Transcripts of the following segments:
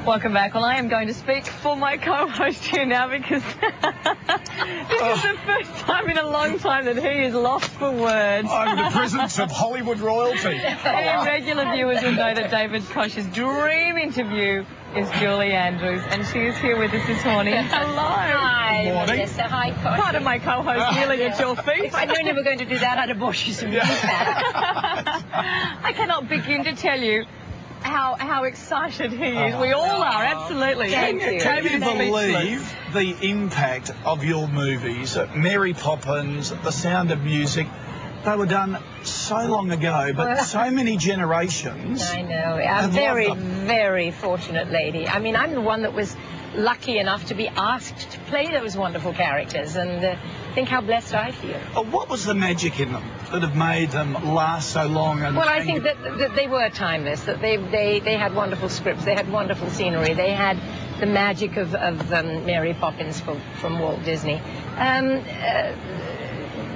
Welcome back. Well, I am going to speak for my co-host here now because this is the first time in a long time that he is lost for words. I'm in the presence of Hollywood royalty. And regular viewers will know that David Koch's dream interview is Julie Andrews, and she is here with us this morning. Hello. Hi, Morning. Melissa. Hi, Koch. Part of my co-host kneeling at your feet. If I knew you were going to do that, I'd have bought you some music. I cannot begin to tell you how excited he is. We all are, absolutely. Thank you. Can you David is believe the impact of your movies? Mary Poppins, The Sound of Music. They were done so long ago, but so many generations. I know. I'm have very, loved them. very fortunate lady. I mean, I'm the one that was lucky enough to be asked to play those wonderful characters, and think how blessed I feel. What was the magic in them that have made them last so long? And, Well, I think that they were timeless, that they had wonderful scripts, they had wonderful scenery, they had the magic of Mary Poppins from Walt Disney.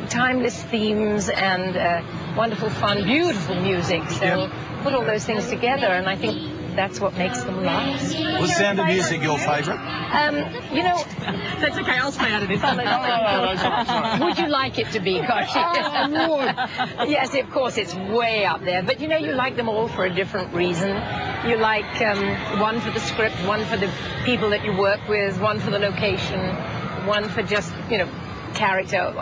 Timeless themes and wonderful fun, beautiful music. So put all those things together, and I think that's what makes them last. Was Sound of Music your favourite? You know, That's okay, I'll stay out of this. would you like it to be, Koch? Yes, of course, it's way up there. But you know, you like them all for a different reason. You like one for the script, one for the people that you work with, one for the location, one for just, you know, character.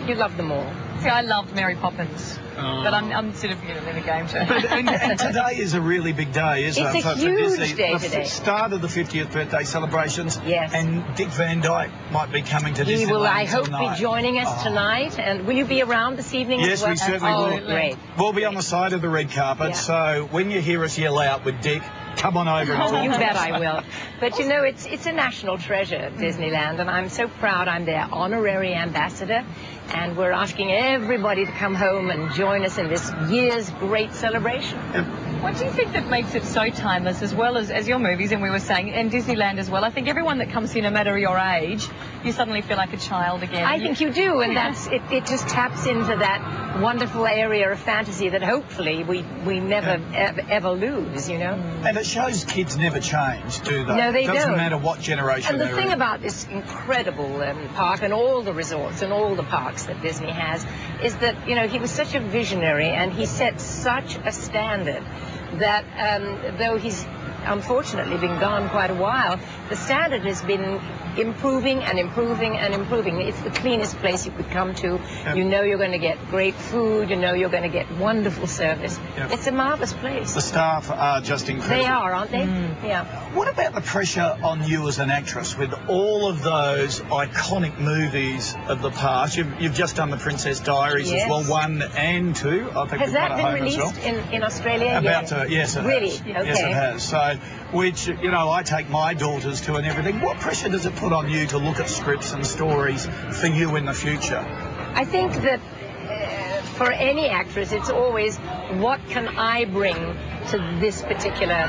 You love them all. See, I loved Mary Poppins, but I'm sort of in the game too. But, and today is a really big day, isn't it? It's a for huge Disney. day The today. Start of the 50th birthday celebrations. Yes. And Dick Van Dyke might be coming to Disneyland He will, I hope, tonight. be joining us tonight. And will you be around this evening Yes, as well? we certainly Oh, will. great. We'll be on the side of the red carpet, Yeah. so when you hear us yell out with Dick, come on over and Oh, talk you to bet us. I will. But you know, it's a national treasure, Disneyland, and I'm so proud I'm their honorary ambassador, and we're asking everybody to come home and join us in this year's great celebration. What do you think that makes it so timeless, as well as your movies, and we were saying, and Disneyland as well? I think everyone that comes here, no matter your age, you suddenly feel like a child again. I think you do, and that's it just taps into that wonderful area of fantasy that hopefully we never ever lose, you know? And it shows kids never change, do they? No, they It doesn't don't. matter what generation And the they're thing in. about this incredible park and all the resorts and all the parks that Disney has is that, you know, he was such a visionary and he set such a standard that though he's unfortunately been gone quite a while, the standard has been improving and improving and improving. It's the cleanest place you could come to. Yep. You know you're going to get great food. You know you're going to get wonderful service. Yep. It's a marvelous place. The staff are just incredible. They are, aren't they? Yeah. What about the pressure on you as an actress with all of those iconic movies of the past? You've just done The Princess Diaries Yes. as well, 1 and 2. I think Has we've that got been it home as well. released in Australia? About to, yes, it Really? has. Okay. Yes, it has. So, which, you know, I take my daughters to and everything. What pressure does it put on you to look at scripts and stories for you in the future? I think that for any actress, it's always, what can I bring to this particular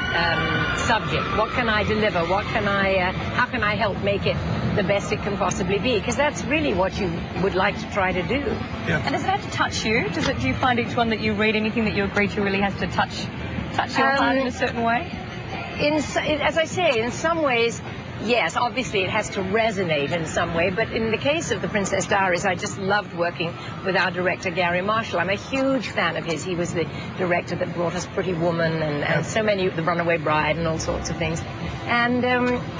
subject? What can I deliver? What can I, how can I help make it the best it can possibly be? Because that's really what you would like to try to do. Yeah. And does it have to touch you? Do you find each one that you read, anything that you agree to, really has to touch your heart in a certain way? As I say, in some ways, yes, obviously it has to resonate in some way, but in the case of The Princess Diaries, I just loved working with our director, Gary Marshall. I'm a huge fan of his. He was the director that brought us Pretty Woman and so many, The Runaway Bride and all sorts of things. And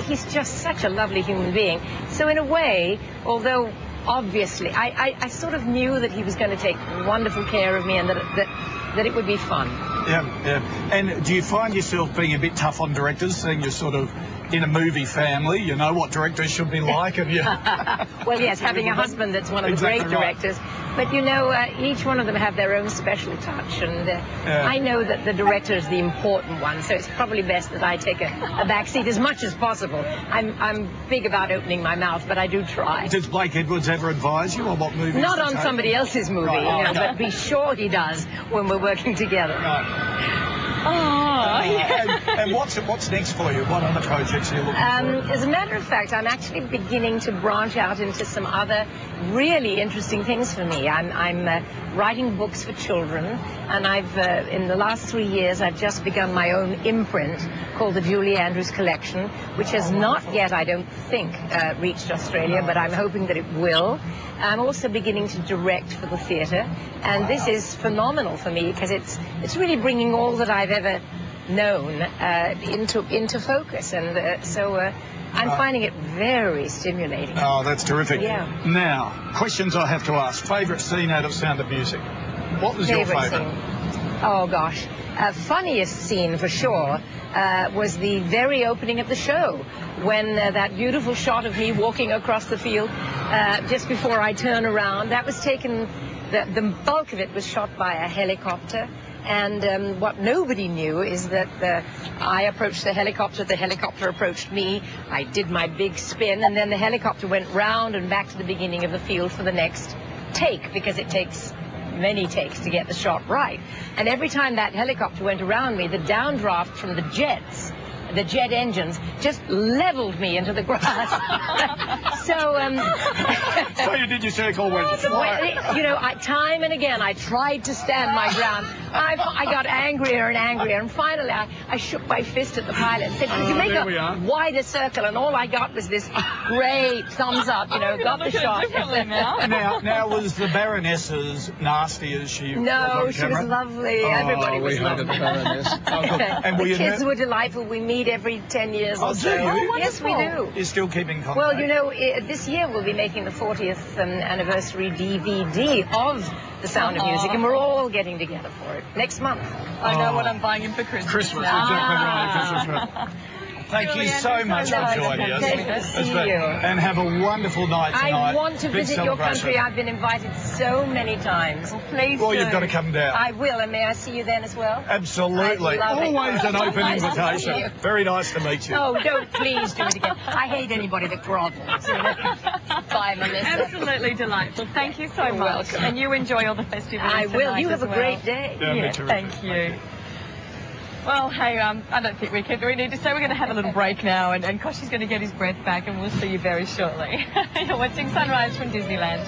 he's just such a lovely human being. So in a way, although obviously, I sort of knew that he was going to take wonderful care of me and that it would be fun. Yeah, yeah. And do you find yourself being a bit tough on directors, seeing you're sort of in a movie family? You know what directors should be like, and you... Well, yes, having a husband that's one of the Exactly great right. directors. But, you know, each one of them have their own special touch, and I know that the director is the important one, so it's probably best that I take a back seat as much as possible. I'm big about opening my mouth, but I do try. Does Blake Edwards ever advise you on what movies Not to on take? somebody else's movie, Right. you know, but be sure he does when we're working together. Right. And what's next for you? What other projects are you looking for? As a matter of fact, I'm actually beginning to branch out into some other really interesting things for me. I'm writing books for children, and I've in the last 3 years I've just begun my own imprint called the Julie Andrews Collection, which has not yet, I don't think, reached Australia, but I'm hoping that it will. I'm also beginning to direct for the theatre, and this is phenomenal for me because it's really bringing all that I've ever known into focus, and so I'm finding it very stimulating. Oh, that's terrific. Yeah. Now, questions I have to ask. Favourite scene out of Sound of Music? What was your favourite? Scene? Oh, gosh. Funniest scene, for sure, was the very opening of the show, when that beautiful shot of me walking across the field just before I turn around. That was taken, the bulk of it was shot by a helicopter. And what nobody knew is that I approached the helicopter approached me, I did my big spin, and then the helicopter went round and back to the beginning of the field for the next take, because it takes many takes to get the shot right. And every time that helicopter went around me, the downdraft from the jet engines, just leveled me into the grass. So you did your circle when you know, time and again I tried to stand my ground. I got angrier and angrier, and finally I shook my fist at the pilot and said, could you make a wider circle? And all I got was this great thumbs up, you know, got the shot. Now was the Baroness's nasty as she was No, on she camera? was lovely. Everybody was lovely. The Baroness. And the kids were delightful. We meet every 10 years or so. Do you? Yes, we do. You're still keeping contact? Well, you know, this year we'll be making the 40th anniversary DVD of The Sound of Music, and we're all getting together for it next month. I know what I'm buying him for Christmas. Christmas, exactly right. Christmas. Thank you so much for joining us. Pleasure to see you. And have a wonderful night tonight. I want to Big visit your celebration. country. I've been invited so many times. Well, please Well, do. you've got to come down. I will, and may I see you then as well? Absolutely. I love it. Always an open Nice to see invitation. you. Very nice to meet you. Oh, don't please do it again. I hate anybody that grovels. Bye, Melissa. Absolutely delightful. Thank you so You're much. welcome. And you enjoy all the festivities I will. tonight You have as a great day. Yeah, Yeah, me too. thank you. Well, hey, I don't think we need to say we're going to have a little break now, and Koshi's going to get his breath back, and we'll see you very shortly. You're watching Sunrise from Disneyland.